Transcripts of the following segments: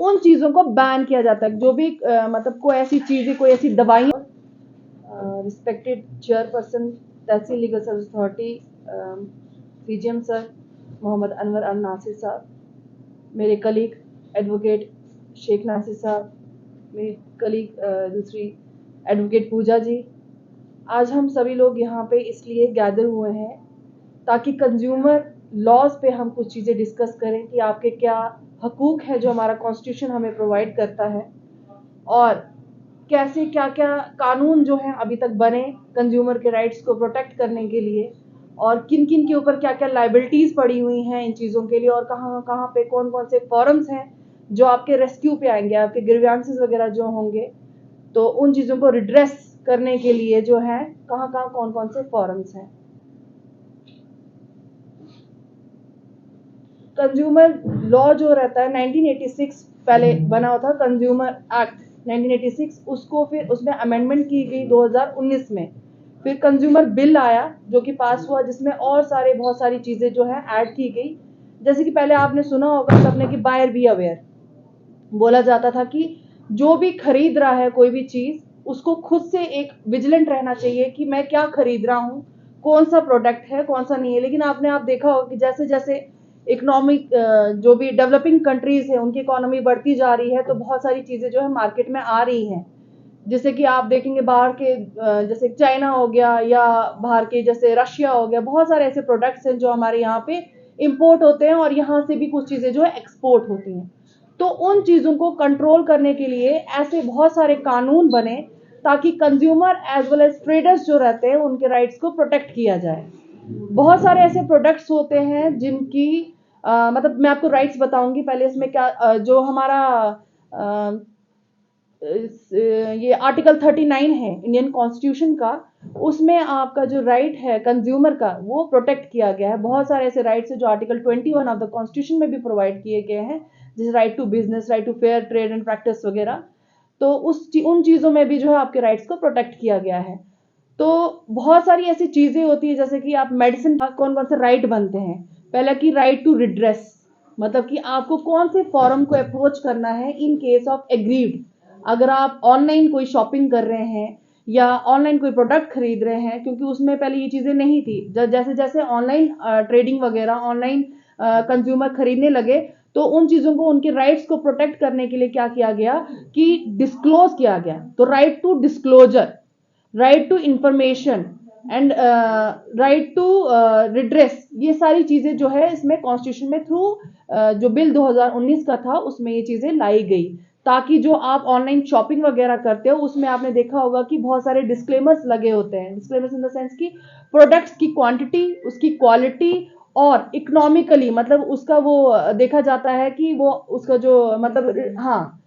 उन चीज़ों को बैन किया जाता है। जो भी मतलब कोई ऐसी चीज़ें, कोई ऐसी दवाई। Respected chairperson tehsil legal service authority CGM sir Mohammad Anwar Al Nasir sahab, मेरे कलीग एडवोकेट शेख नासिर साहब, मेरी कलीग दूसरी एडवोकेट पूजा जी, आज हम सभी लोग यहाँ पे इसलिए गैदर हुए हैं ताकि कंज्यूमर लॉज पे हम कुछ चीज़ें डिस्कस करें कि आपके क्या हकूक है जो हमारा कॉन्स्टिट्यूशन हमें प्रोवाइड करता है, और कैसे क्या क्या कानून जो हैं अभी तक बने कंज्यूमर के राइट्स को प्रोटेक्ट करने के लिए, और किन किन के ऊपर क्या क्या लाइबिलिटीज़ पड़ी हुई हैं इन चीज़ों के लिए, और कहाँ कहाँ पे कौन कौन से फॉरम्स हैं जो आपके रेस्क्यू पे आएंगे, आपके ग्रीवांसेस वगैरह जो होंगे तो उन चीज़ों को रिड्रेस करने के लिए जो है कहाँ कहाँ कौन कौन से फॉरम्स हैं। कंज्यूमर लॉ जो रहता है 1986 पहले बना हुआ था कंज्यूमर एक्ट 1986, उसको फिर उसमें अमेंडमेंट की गई 2019 में। फिर कंज्यूमर बिल आया जो कि पास हुआ, जिसमें और बहुत सारी चीज़ें जो है ऐड की गई। जैसे कि पहले आपने सुना होगा सबने कि बायर बी अवेयर, बोला जाता था कि जो भी खरीद रहा है कोई भी चीज़, उसको खुद से एक विजिलेंट रहना चाहिए कि मैं क्या खरीद रहा हूँ, कौन सा प्रोडक्ट है कौन सा नहीं है। लेकिन आपने देखा होगा कि जैसे जैसे इकोनॉमिक जो भी डेवलपिंग कंट्रीज है उनकी इकोनॉमी बढ़ती जा रही है, तो बहुत सारी चीज़ें जो है मार्केट में आ रही हैं। जैसे कि आप देखेंगे बाहर के जैसे चाइना हो गया, या बाहर के जैसे रशिया हो गया, बहुत सारे ऐसे प्रोडक्ट्स हैं जो हमारे यहाँ पे इंपोर्ट होते हैं, और यहाँ से भी कुछ चीज़ें जो है एक्सपोर्ट होती हैं। तो उन चीज़ों को कंट्रोल करने के लिए ऐसे बहुत सारे कानून बने ताकि consumer as well as traders जो रहते हैं उनके राइट्स को प्रोटेक्ट किया जाए। बहुत सारे ऐसे प्रोडक्ट्स होते हैं जिनकी मतलब मैं आपको राइट्स बताऊंगी पहले इसमें क्या जो हमारा ये आर्टिकल 39 है इंडियन कॉन्स्टिट्यूशन का, उसमें आपका जो राइट है कंज्यूमर का वो प्रोटेक्ट किया गया है। बहुत सारे ऐसे राइट्स हैं जो आर्टिकल 21 ऑफ द कॉन्स्टिट्यूशन में भी प्रोवाइड किए गए हैं, जैसे right to business, right to fair trade and practice वगैरह। तो उन चीज़ों में भी जो है आपके राइट्स को प्रोटेक्ट किया गया है। तो बहुत सारी ऐसी चीज़ें होती है जैसे कि आप मेडिसिन का कौन कौन से राइट बनते हैं। पहला कि राइट टू रिड्रेस, मतलब कि आपको कौन से फॉरम को अप्रोच करना है इन केस ऑफ एग्रीव्ड। अगर आप ऑनलाइन कोई शॉपिंग कर रहे हैं या ऑनलाइन कोई प्रोडक्ट खरीद रहे हैं, क्योंकि उसमें पहले ये चीज़ें नहीं थी, जैसे जैसे ऑनलाइन ट्रेडिंग वगैरह, ऑनलाइन कंज्यूमर खरीदने लगे, तो उन चीज़ों को उनके राइट्स को प्रोटेक्ट करने के लिए क्या किया गया कि डिस्क्लोज किया गया। तो right to disclosure, right to information and right to redress, ये सारी चीज़ें जो है इसमें कॉन्स्टिट्यूशन में थ्रू जो बिल 2019 का था उसमें ये चीज़ें लाई गई, ताकि जो आप ऑनलाइन शॉपिंग वगैरह करते हो उसमें आपने देखा होगा कि बहुत सारे डिस्क्लेमर्स लगे होते हैं। डिस्क्लेमर्स इन द सेंस कि प्रोडक्ट्स की क्वांटिटी, उसकी क्वालिटी, और इकोनॉमिकली मतलब उसका वो देखा जाता है कि वो उसका जो मतलब हाँ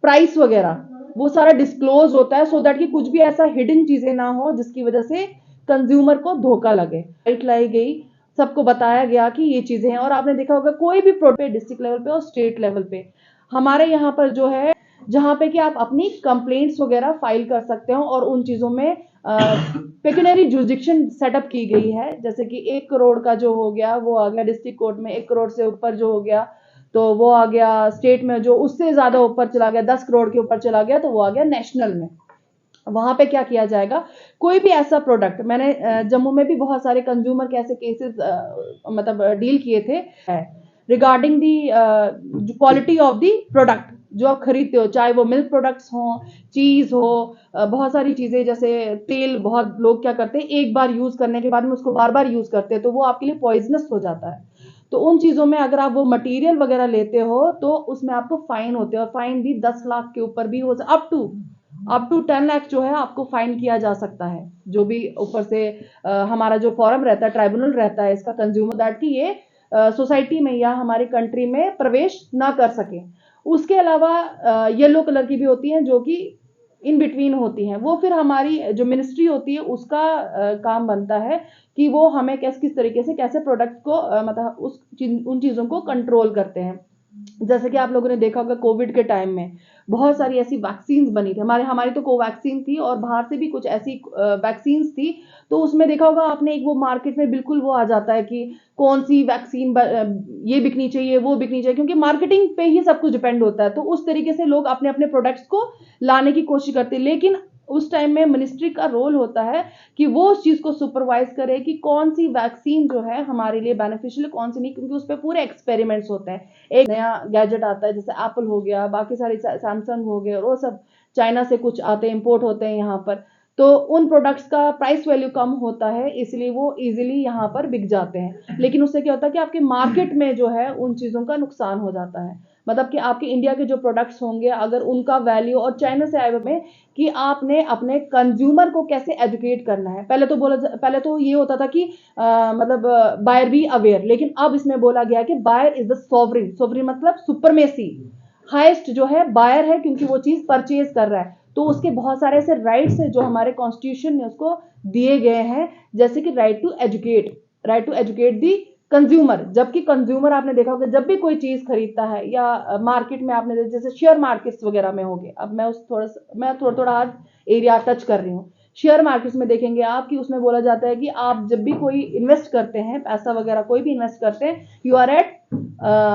प्राइस वगैरह वो सारा डिस्क्लोज होता है, सो दैट कि कुछ भी ऐसा हिडन चीजें ना हो जिसकी वजह से कंज्यूमर को धोखा लगे। राइट लाई गई, सबको बताया गया कि ये चीजें हैं। और आपने देखा होगा कोई भी प्रोडक्ट डिस्ट्रिक्ट लेवल पे और स्टेट लेवल पे हमारे यहाँ पर जो है जहाँ पे कि आप अपनी कंप्लेंट्स वगैरह फाइल कर सकते हो, और उन चीजों में पेक्यूनरी जुरिडिक्शन सेटअप की गई है। जैसे कि 1 करोड़ का जो हो गया वो आ गया डिस्ट्रिक्ट कोर्ट में, 1 करोड़ से ऊपर जो हो गया तो वो आ गया स्टेट में, जो उससे ज्यादा ऊपर चला गया 10 करोड़ के ऊपर चला गया तो वो आ गया नेशनल में। वहां पे क्या किया जाएगा, कोई भी ऐसा प्रोडक्ट, मैंने जम्मू में भी बहुत सारे कंज्यूमर के ऐसे केसेस मतलब डील किए थे regarding the quality of the product जो आप खरीदते हो, चाहे वो मिल्क प्रोडक्ट्स हो, चीज हो, बहुत सारी चीजें, जैसे तेल, बहुत लोग क्या करते हैं एक बार यूज करने के बाद में उसको बार बार यूज करते हैं तो वो आपके लिए पॉइजनस हो जाता है। तो उन चीजों में अगर आप वो मटेरियल वगैरह लेते हो तो उसमें आपको फाइन होते हैं, और फाइन भी 10 लाख के ऊपर भी हो, अप टू 10 लाख जो है आपको फाइन किया जा सकता है। जो भी ऊपर से हमारा जो फॉरम रहता है, ट्राइब्यूनल रहता है इसका कंज्यूमर, दैट कि ये सोसाइटी में या हमारी कंट्री में प्रवेश ना कर सके। उसके अलावा येलो कलर की भी होती हैं जो कि इन बिटवीन होती हैं, वो फिर हमारी जो मिनिस्ट्री होती है उसका काम बनता है कि वो हमें किस किस तरीके से कैसे प्रोडक्ट को मतलब उन चीज़ों को कंट्रोल करते हैं। जैसे कि आप लोगों ने देखा होगा कोविड के टाइम में बहुत सारी ऐसी वैक्सीन्स बनी थी, हमारी तो कोवैक्सीन थी और बाहर से भी कुछ ऐसी वैक्सीन्स थी। तो उसमें देखा होगा आपने, एक वो मार्केट में बिल्कुल वो आ जाता है कि कौन सी वैक्सीन ये बिकनी चाहिए, वो बिकनी चाहिए, क्योंकि मार्केटिंग पे ही सब कुछ डिपेंड होता है। तो उस तरीके से लोग अपने अपने प्रोडक्ट्स को लाने की कोशिश करते हैं, लेकिन उस टाइम में मिनिस्ट्री का रोल होता है कि वो उस चीज को सुपरवाइज करे कि कौन सी वैक्सीन जो है हमारे लिए बेनिफिशियल, कौन सी नहीं, क्योंकि उस पर पूरे एक्सपेरिमेंट्स होते हैं। एक नया गैजेट आता है जैसे एप्पल हो गया, बाकी सारे सैमसंग हो गए, और वो सब चाइना से कुछ आते हैं, इंपोर्ट होते हैं यहाँ पर। तो उन प्रोडक्ट्स का प्राइस वैल्यू कम होता है, इसलिए वो इजीली यहाँ पर बिक जाते हैं। लेकिन उससे क्या होता है कि आपके मार्केट में जो है उन चीजों का नुकसान हो जाता है। मतलब कि आपके इंडिया के जो प्रोडक्ट्स होंगे, अगर उनका वैल्यू, और चाइना से आए हुए में कि आपने अपने कंज्यूमर को कैसे एजुकेट करना है। पहले तो ये होता था कि मतलब बायर बी अवेयर, लेकिन अब इसमें बोला गया कि buyer is the sovereign. Sovereign मतलब सुपरमेसी, हाईएस्ट जो है बायर है, क्योंकि वो चीज परचेज कर रहा है। तो उसके बहुत सारे ऐसे राइट्स है जो हमारे कॉन्स्टिट्यूशन ने उसको दिए गए हैं, जैसे कि right to educate the consumer. जबकि कंज्यूमर, आपने देखा होगा जब भी कोई चीज खरीदता है या मार्केट में, आपने जैसे शेयर मार्केट्स वगैरह में हो गए, अब मैं थोड़ा थोड़ा आज एरिया टच कर रही हूँ। शेयर मार्केट्स में देखेंगे आप कि उसमें बोला जाता है कि आप जब भी कोई इन्वेस्ट करते हैं, पैसा वगैरह कोई भी इन्वेस्ट करते हैं, you are at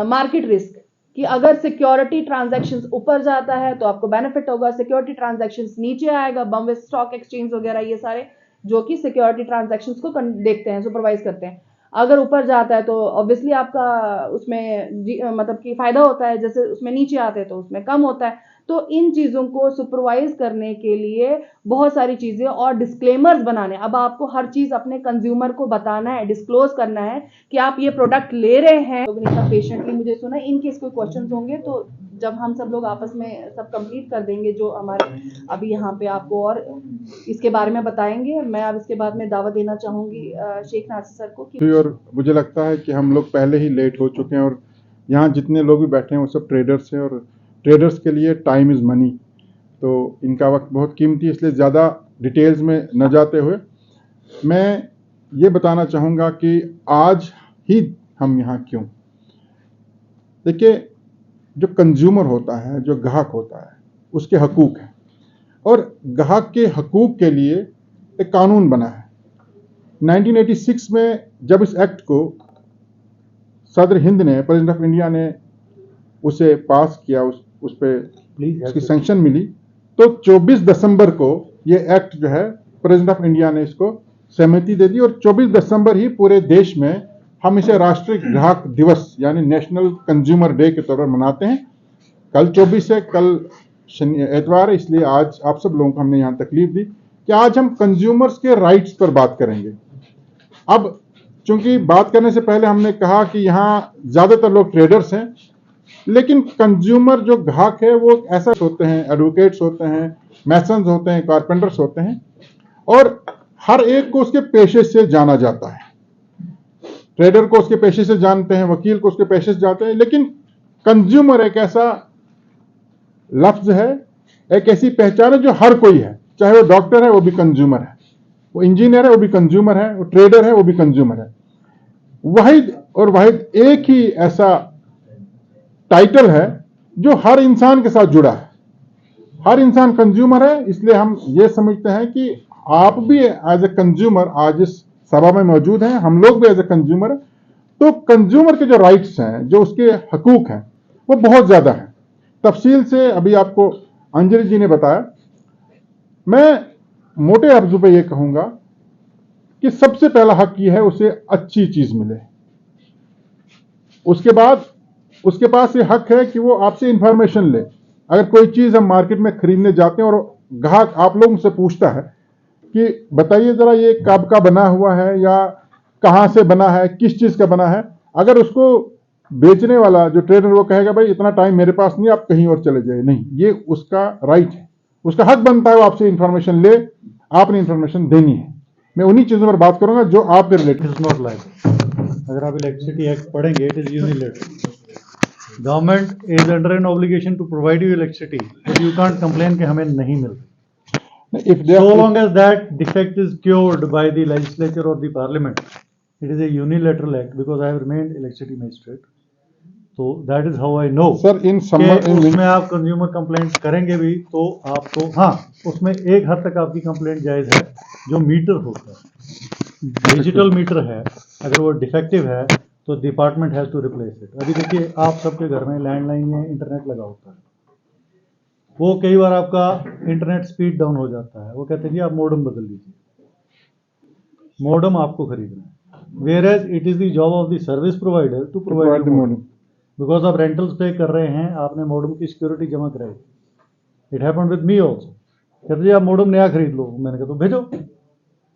market risk. कि अगर सिक्योरिटी ट्रांजैक्शंस ऊपर जाता है तो आपको बेनिफिट होगा, सिक्योरिटी ट्रांजैक्शंस नीचे आएगा, बॉम्बे स्टॉक एक्सचेंज वगैरह ये सारे जो कि सिक्योरिटी ट्रांजैक्शंस को देखते हैं, सुपरवाइज करते हैं। अगर ऊपर जाता है तो ऑब्वियसली आपका उसमें मतलब कि फायदा होता है, जैसे उसमें नीचे आते हैं तो उसमें कम होता है। तो इन चीजों को सुपरवाइज करने के लिए बहुत सारी चीजें और डिस्क्लेमर्स बनाने। अब आपको हर चीज अपने कंज्यूमर को बताना है, डिस्क्लोज करना है कि आप ये प्रोडक्ट ले रहे हैं। लोगों ने इतना पेशेंटली मुझे सुना। इन केस कोई क्वेश्चंस होंगे तो जब हम सब लोग आपस में सब कंप्लीट कर देंगे जो हमारे अभी यहाँ पे आपको और इसके बारे में बताएंगे। मैं अब इसके बाद में दावत देना चाहूंगी शेख नासिर सर को कि और मुझे लगता है कि हम लोग पहले ही लेट हो चुके हैं और यहाँ जितने लोग भी बैठे हैं वो सब ट्रेडर्स हैं और ट्रेडर्स के लिए टाइम इज़ मनी, तो इनका वक्त बहुत कीमती है। इसलिए ज़्यादा डिटेल्स में न जाते हुए मैं ये बताना चाहूँगा कि आज ही हम यहाँ क्यों। देखिए, जो कंज्यूमर होता है, जो ग्राहक होता है, उसके हकूक़ हैं और ग्राहक के हकूक़ के लिए एक कानून बना है। 1986 में जब इस एक्ट को सदर हिंद ने, प्रेसिडेंट ऑफ इंडिया ने उसे पास किया, उस पे उसकी सैंक्शन मिली, तो 24 दिसंबर को ये एक्ट जो है प्रेसिडेंट ऑफ इंडिया ने इसको सहमति दे दी और 24 दिसंबर ही पूरे देश में हम इसे राष्ट्रीय ग्राहक दिवस यानी नेशनल कंज्यूमर डे के तौर पर मनाते हैं। कल 24 है, कल एतवार है, इसलिए आज आप सब लोगों को हमने यहाँ तकलीफ दी कि आज हम कंज्यूमर्स के राइट्स पर बात करेंगे। अब चूंकि बात करने से पहले हमने कहा कि यहाँ ज्यादातर लोग ट्रेडर्स हैं, लेकिन कंज्यूमर जो ग्राहक है वो ऐसा होते हैं, एडवोकेट्स होते हैं, मैसन्स होते हैं, कारपेंटर्स होते हैं और हर एक को उसके पेशे से जाना जाता है। ट्रेडर को उसके पेशे से जानते हैं, वकील को उसके पेशे से जानते हैं, लेकिन कंज्यूमर एक ऐसा लफ्ज है, एक ऐसी पहचान है जो हर कोई है। चाहे वो डॉक्टर है वो भी कंज्यूमर है, वो इंजीनियर है वो भी कंज्यूमर है, वो ट्रेडर है वो भी कंज्यूमर है। वाहिद और वाहिद एक ही ऐसा टाइटल है जो हर इंसान के साथ जुड़ा है। हर इंसान कंज्यूमर है, इसलिए हम ये समझते हैं कि आप भी एज ए कंज्यूमर आज इस सभा में मौजूद हैं, हम लोग भी एज ए कंज्यूमर। तो कंज्यूमर के जो राइट्स हैं, जो उसके हकूक हैं, वो बहुत ज्यादा हैं। तफसील से अभी आपको अंजलि जी ने बताया। मैं मोटे लफ्जों पे ये कहूंगा कि सबसे पहला हक ये है उसे अच्छी चीज मिले। उसके बाद उसके पास ये हक है कि वो आपसे इंफॉर्मेशन ले। अगर कोई चीज हम मार्केट में खरीदने जाते हैं और ग्राहक आप लोगों से पूछता है कि बताइए जरा ये कब का बना हुआ है या कहां से बना है, किस चीज का बना है, अगर उसको बेचने वाला जो ट्रेडर वो कहेगा भाई इतना टाइम मेरे पास नहीं, आप कहीं और चले जाए, नहीं, ये उसका राइट है, उसका हक बनता है वो आपसे इंफॉर्मेशन ले, आपने इंफॉर्मेशन देनी है। मैं उन्हीं चीजों पर बात करूंगा जो आपके रिलेटेड। इज नॉट लाइक, अगर आप इलेक्ट्रिसिटी एक्ट पढ़ेंगे, it is unilateral. Government is under an obligation to provide you electricity, but you can't complain कि हमें नहीं मिल रही। So long as that defect is cured by the legislature or the parliament, it is a unilateral act, because I have remained electricity magistrate. तो that is how I know sir in summer उसमें आप consumer complaint करेंगे भी तो आपको, हाँ उसमें एक हद तक आपकी कंप्लेंट जायज है। जो मीटर होता है, डिजिटल मीटर है, अगर वो डिफेक्टिव है तो department has to replace it. अभी देखिए आप सबके घर में लैंडलाइन में इंटरनेट लगा होता है, वो कई बार आपका इंटरनेट स्पीड डाउन हो जाता है, वो कहते हैं जी आप मॉडेम बदल लीजिए। मॉडेम आपको खरीदना है, whereas it is the job of the service provider to provide the modem. Because आप रेंटल्स पे कर रहे हैं, आपने मॉडेम की सिक्योरिटी जमा कराई। It happened with me also. कहते जी आप मॉडेम नया खरीद लो, मैंने कहा तो भेजो।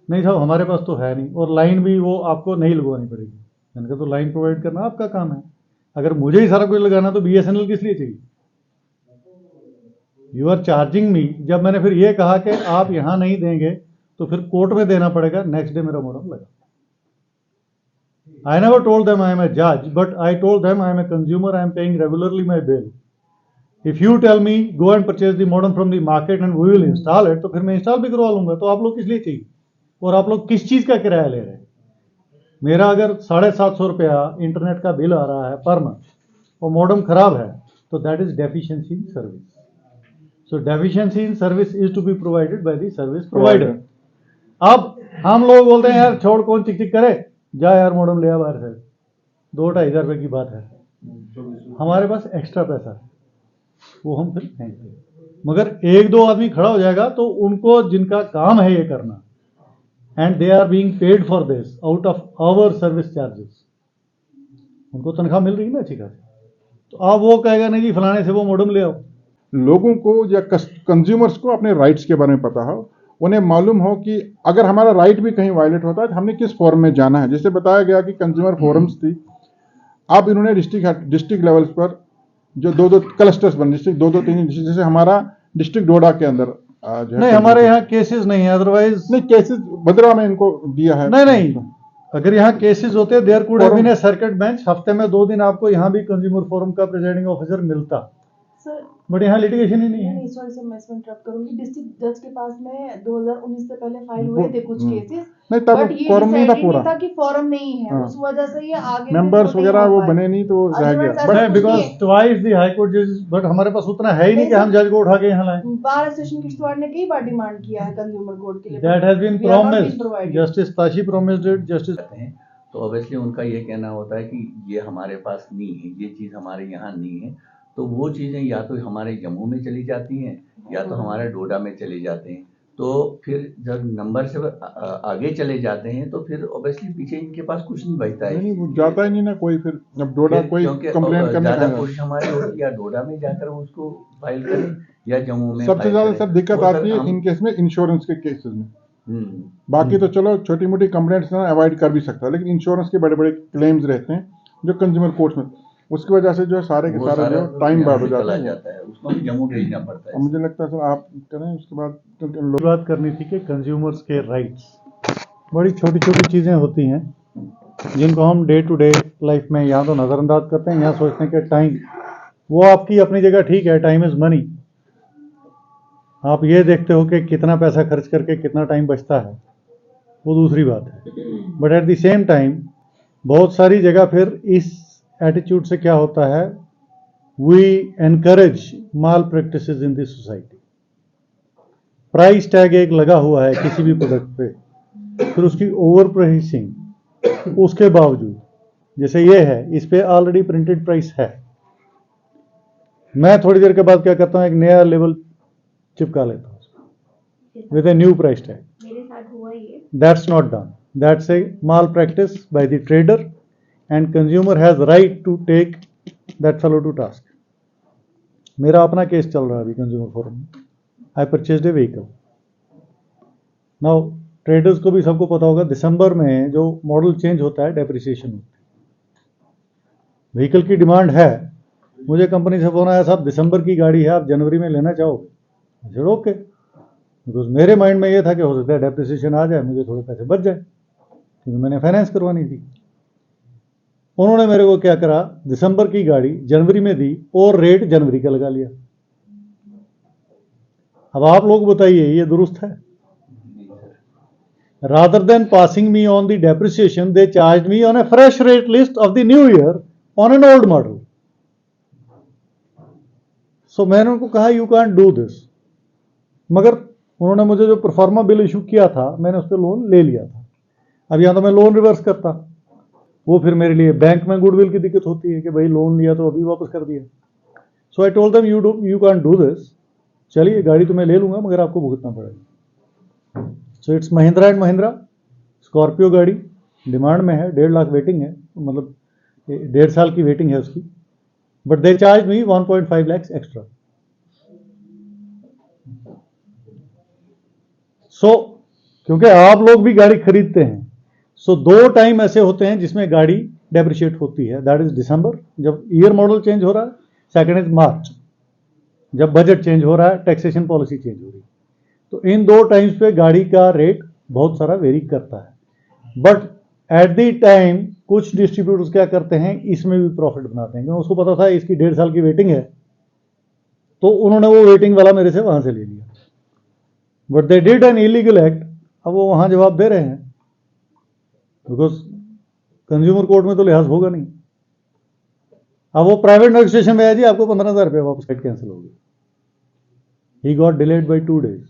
नहीं साहब हमारे पास तो है नहीं, और लाइन भी वो आपको नहीं लगवानी पड़ेगी। मैंने कहा तो लाइन प्रोवाइड करना आपका काम है, अगर मुझे ही सारा कुछ लगाना तो BSNL किस लिए चाहिए? यू आर चार्जिंग मी। जब मैंने फिर ये कहा कि आप यहां नहीं देंगे तो फिर कोर्ट में देना पड़ेगा, नेक्स्ट डे मेरा मॉडेम लगा। I never told them I am a judge, but I told them I am a consumer, I am paying regularly my bill. If you tell me go and purchase the modem from the market and we will install it, तो फिर मैं install भी करवा लूंगा। तो आप लोग किस लिए चाहिए, और आप लोग किस चीज का किराया ले रहे हैं? मेरा अगर 750 रुपया इंटरनेट का बिल आ रहा है पर मंथ और मॉडेम खराब है, तो that is deficiency in service. So deficiency in service is to be provided by the service provider. अब हम लोग बोलते हैं यार छोड़, कौन चिक चिक करे, जा यार मॉडेम ले आ बाहर से, 2-2.5 हज़ार रुपए की बात है। हमारे पास एक्स्ट्रा पैसा है, वो हम फिर फेंकते। मगर 1-2 आदमी खड़ा हो जाएगा तो उनको, जिनका काम है ये करना, and they are being paid for this out of our service charges, उनको तनख्वाह मिल रही है ना अच्छी खासी, तो अब वो कहेगा नहीं जी फलाने से वो मॉडेम ले आओ। लोगों को या कंज्यूमर्स को अपने राइट्स के बारे में पता हो, उन्हें मालूम हो कि अगर हमारा राइट भी कहीं वायलेट होता है तो हमने किस फॉरम में जाना है। जैसे बताया गया कि कंज्यूमर फोरम्स थी, अब इन्होंने डिस्ट्रिक्ट लेवल्स पर जो 2-2 क्लस्टर्स बन, डिस्ट्रिक्ट 2-3, जैसे हमारा डिस्ट्रिक्ट डोडा के अंदर नहीं, हमारे यहाँ केसेस नहीं है, अदरवाइज नहीं केसेस भद्रवा में इनको दिया है। नहीं, अगर यहाँ केसेस होते there could have been a circuit bench, हफ्ते में 2 दिन आपको यहाँ भी कंज्यूमर फोरम का प्रिजाइडिंग ऑफिसर मिलता, बट यहाँ लिटिगेशन ही नहीं है। नहीं सॉरी सर, मैं इसमें इंटरप्ट करूंगी। डिस्ट्रिक्ट जज के पास में 2019 से पहले फाइल हुए थे कुछ केसेस, नहीं तब फॉरम नहीं था पूरा, था कि फॉरम नहीं है, उस वजह से ये आगे मेंबर्स वगैरह वो बने नहीं तो रह गया। But because twice the high court जज, बट हमारे पास उतना है ही नहीं कि हम जज को उठा के यहाँ लाएं। बार एसोसिएशन किश्तवाड़ ने कई बार डिमांड किया है कंज्यूमर कोर्ट के लिए, that has been promised, justice Tashi promised it, justice. तो ऑब्वियसली उनका ये कहना होता है कि ये हमारे पास नहीं है, ये चीज़ हमारे यहाँ नहीं है, तो वो चीज़ें या तो हमारे जम्मू में चली जाती हैं या तो हमारे डोडा में चली जाते हैं। तो फिर जब नंबर से आगे चले जाते हैं तो फिर ऑब्वियसली पीछे इनके पास कुछ नहीं बचता है। नहीं वो जाता ही नहीं ना कोई, फिर जब डोडा कोई कंप्लेंट करने ज़्यादा कोशिश हमारी होती है या डोडा में जाकर उसको फाइल करें या जम्मू में। सबसे ज़्यादा सब दिक्कत आती है इन केस में इंश्योरेंस के केसेस में। बाकी तो चलो छोटी मोटी कंप्लेंट्स ना अवॉइड कर भी सकता है, लेकिन इंश्योरेंस के बड़े बड़े क्लेम्स रहते हैं जो कंज्यूमर कोर्ट्स में, उसकी वजह से जो है सारे के सारे जो टाइम बाद हो जाता है, उसको भी जम्मू भेजना पड़ता है। मुझे लगता है सर आप करें उसके बाद बात करनी थी कि कंज्यूमर्स के राइट्स, बड़ी छोटी छोटी चीज़ें होती हैं जिनको हम डे टू डे लाइफ में या तो नज़रअंदाज करते हैं या सोचते हैं कि टाइम, वो आपकी अपनी जगह ठीक है, टाइम इज़ मनी। आप ये देखते हो कि कितना पैसा खर्च करके कितना टाइम बचता है, वो दूसरी बात है। But at the same time बहुत सारी जगह फिर इस एटीट्यूड से क्या होता है, we encourage malpractices in this society. Price tag एक लगा हुआ है किसी भी प्रोडक्ट पे, फिर उसकी ओवर प्राइसिंग, उसके बावजूद जैसे ये है इस पे ऑलरेडी प्रिंटेड प्राइस है, मैं थोड़ी देर के बाद क्या करता हूँ एक नया लेबल चिपका लेता हूँ with a new price tag. मेरे साथ हुआ ये। That's not done, that's a mall practice by the trader and consumer has right to take that fellow to task. मेरा अपना केस चल रहा है अभी कंज्यूमर फोरम में। I purchased a vehicle. Now traders को भी सबको पता होगा दिसंबर में जो मॉडल चेंज होता है डेप्रिसिएशन होती है। व्हीकल की डिमांड है, मुझे कंपनी से फोन आया साहब दिसंबर की गाड़ी है आप जनवरी में लेना चाहोगे? मुझे ओके, बिकॉज मेरे माइंड में ये था कि हो सकता है डेप्रिसिएशन आ जाए, मुझे थोड़े पैसे बच जाए क्योंकि मैंने फाइनेंस करवानी थी। उन्होंने मेरे को क्या करा, दिसंबर की गाड़ी जनवरी में दी और रेट जनवरी का लगा लिया। अब आप लोग बताइए ये दुरुस्त है? Rather than passing me on the depreciation they charge me on a fresh rate list of the new year on an old model. So मैंने उनको कहा यू कैन डू दिस, मगर उन्होंने मुझे जो परफॉर्मा बिल इशू किया था मैंने उस पर लोन ले लिया था। अब या तो मैं लोन रिवर्स करता, वो फिर मेरे लिए बैंक में गुडविल की दिक्कत होती है कि भाई लोन लिया तो अभी वापस कर दिया। So I told them you can do this, चलिए गाड़ी तो मैं ले लूंगा मगर आपको भुगतना पड़ेगा। So it's Mahindra and Mahindra Scorpio गाड़ी डिमांड में है, 1.5 लाख वेटिंग है, मतलब 1.5 साल की वेटिंग है उसकी, but they charge me 1.5 lakhs extra. So क्योंकि आप लोग भी गाड़ी खरीदते हैं, सो 2 टाइम ऐसे होते हैं जिसमें गाड़ी डेप्रिशिएट होती है, दैट इज दिसंबर जब ईयर मॉडल चेंज हो रहा है, सेकंड इज मार्च जब बजट चेंज हो रहा है, टैक्सेशन पॉलिसी चेंज हो रही है। तो इन 2 टाइम्स पे गाड़ी का रेट बहुत सारा वेरी करता है, बट एट दी टाइम कुछ डिस्ट्रीब्यूटर्स क्या करते हैं, इसमें भी प्रॉफिट बनाते हैं, क्योंकि उसको पता था इसकी 1.5 साल की वेटिंग है, तो उन्होंने वो वेटिंग वाला मेरे से वहां से ले लिया, but they did an illegal act. अब वो वहां जवाब दे रहे हैं, बिकॉज कंज्यूमर कोर्ट में तो लिहाज होगा नहीं। अब वो प्राइवेट नेगोशिएशन में है जी, आपको 15,000 रुपये वापस कैंसिल हो गए। He got delayed by 2 days।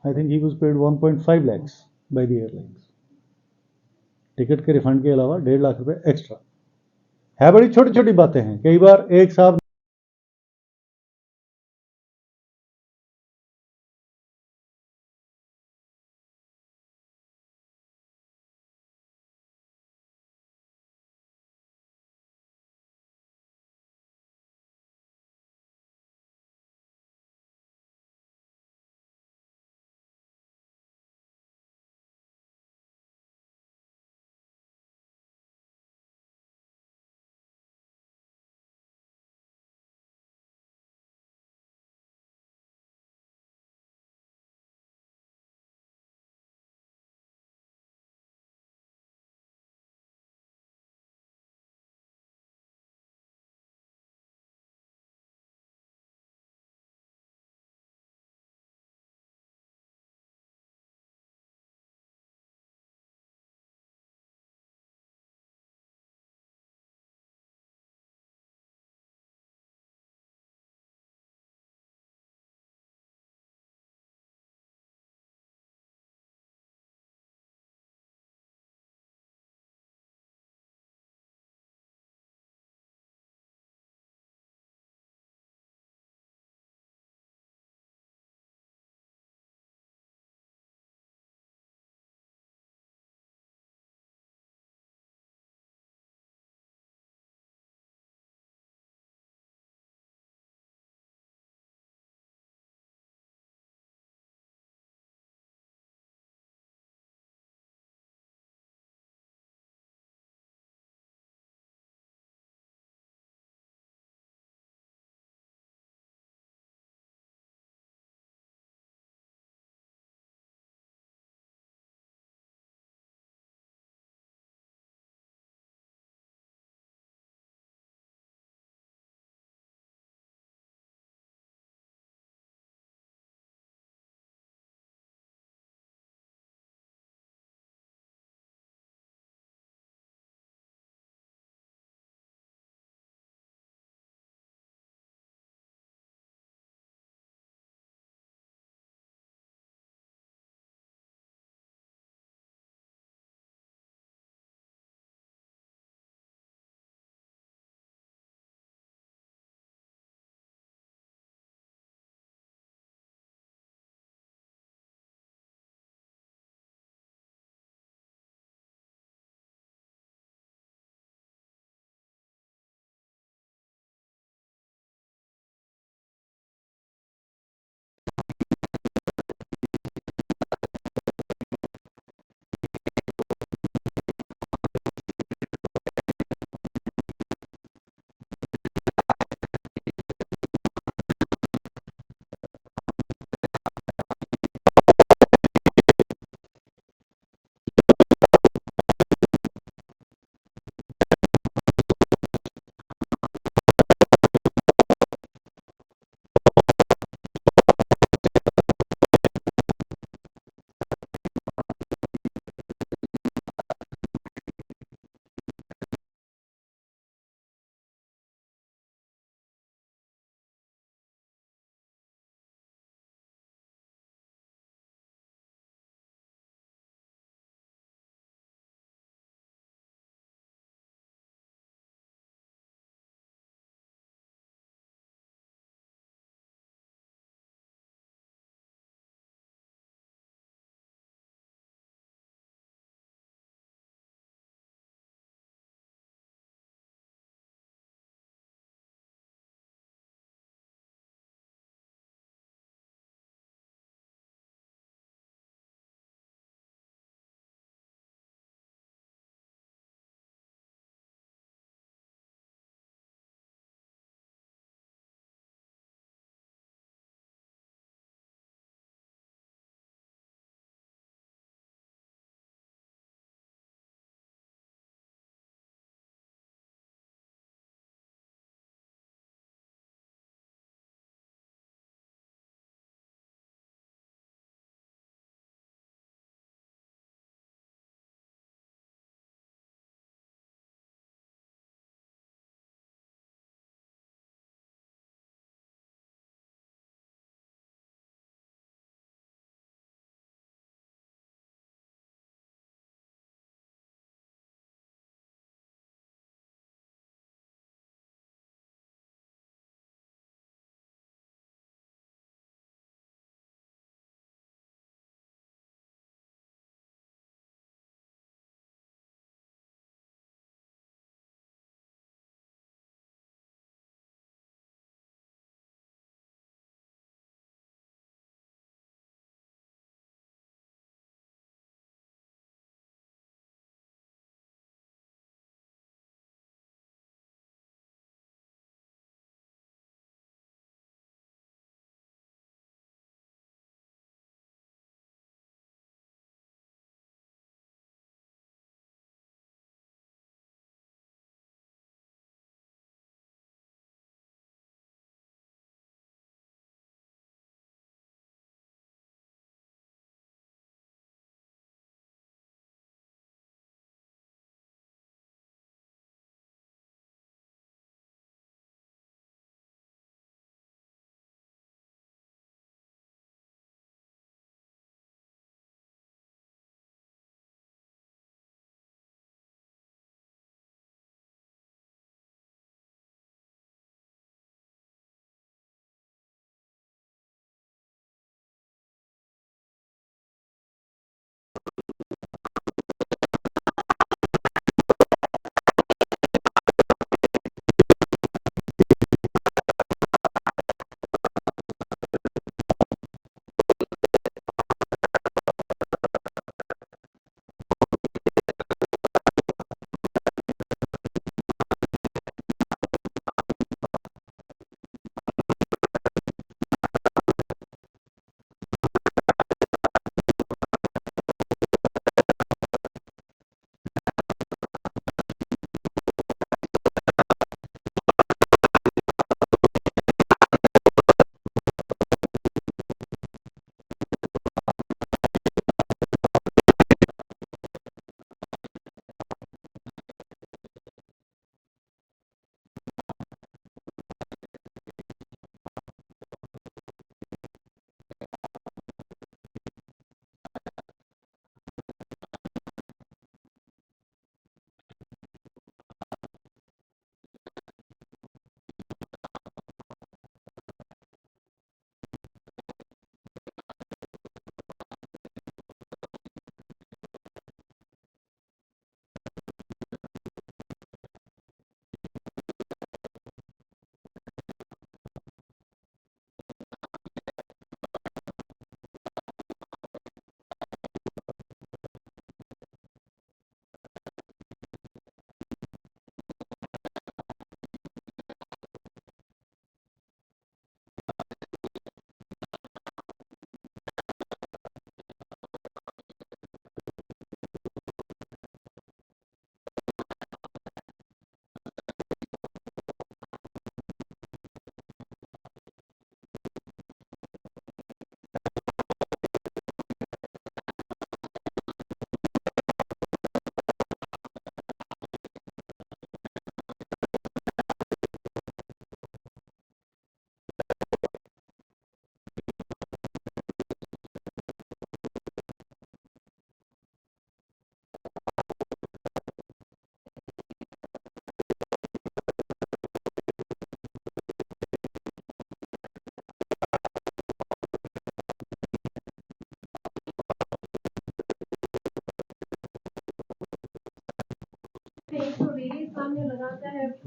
I think he was paid 1.5 lakhs by the airlines, ticket के रिफंड के अलावा 1.5 लाख रुपए एक्स्ट्रा है। बड़ी छोटी छोटी बातें हैं, कई बार एक साहब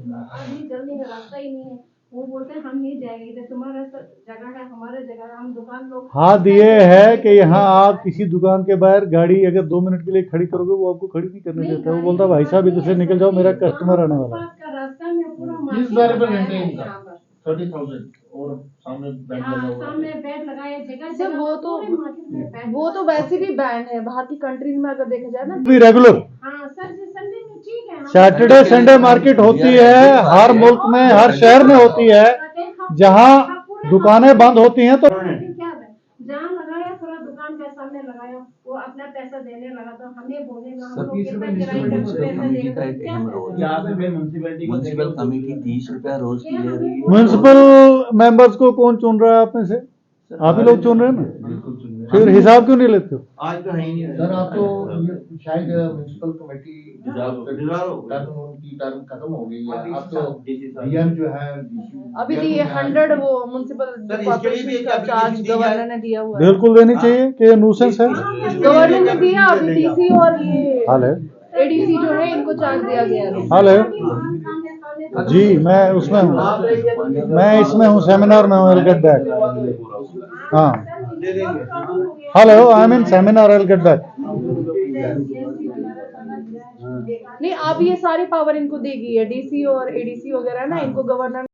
अभी जल्दी में रास्ता ही नहीं है। वो बोलते हैं हम नहीं जाएंगे, इधर तुम्हारा जगह है, हमारा जगह है, हम दुकान लोग हाथ ये है कि यहाँ आप किसी दुकान के बाहर गाड़ी अगर 2 मिनट के लिए खड़ी करोगे वो आपको खड़ी नहीं करने देता है। वो बोलता है भाई साहब इधर से निकल जाओ, मेरा कस्टमर आने वाला है। का रास्ता में पूरा किस मार्केट वेरिएबल लगाया रेंट है है इनका? यहाँ पर। 30,000 और सामने बेड लगा हाँ, हुआ सामने है। बेड लगाए जगह सर, जगह वो पर तो पूरे मार्केट में बेड वो तो वैसे भी बैन है बाहर की कंट्रीज में, अगर देखा जाए ना। भी रेगुलर हाँ सर, संडे में ठीक है। सैटरडे संडे मार्केट होती है हर मुल्क में, हर शहर में होती है। जहाँ दुकानें बंद होती हैं तो क्या है, जहाँ लगाया थोड़ा दुकान के सामने लगाया, वो अपना पैसा देने लगा तो हमें बोलेगा हम लोग कितना किराए का पैसा कमेटी का एक देंगे। अहम रोल यहाँ है। पे म्यूनसिपैलिटी म्यूनसिपल कमेटी 30 रुपया रोज की ले रही है। म्यूनसिपल मेंबर्स को कौन चुन रहा है आप में से? आप ही लोग चुन रहे हैं ना, बिल्कुल चुन रहे हैं। फिर हिसाब क्यों नहीं लेते हो? आज तो है ही नहीं सर आप तो ये शायद म्यूनसिपल कमेटी की टर्म खत्म हो गई है। अब तो डीएम जो है अभी दिए 100 वो म्युनिसिपल सर, इसके लिए भी कॉर्पोरेशन एक का चार्ज application दी जाए। गवर्नर ने दिया हुआ है। बिल्कुल देनी चाहिए कि ये न्यूसेंस है। गवर्नर ने दिया, अभी डीसी और ये हाल है एडीसी जो है इनको चार्ज दिया गया है। हाल है जी, मैं उसमें हूँ, मैं इसमें हूँ, सेमिनार में हूँ, आई विल गेट बैक। हाँ hello, I am in seminar, I will get back. नहीं, अब ये सारी पावर इनको देगी है, डीसी और एडीसी वगैरह ना, इनको गवर्नर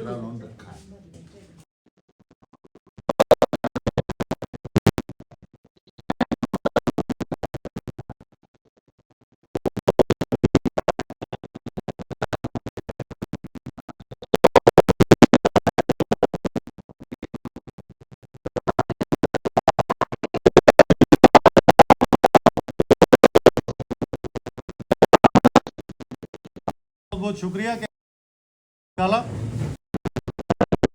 लोन रखा है। बहुत शुक्रिया।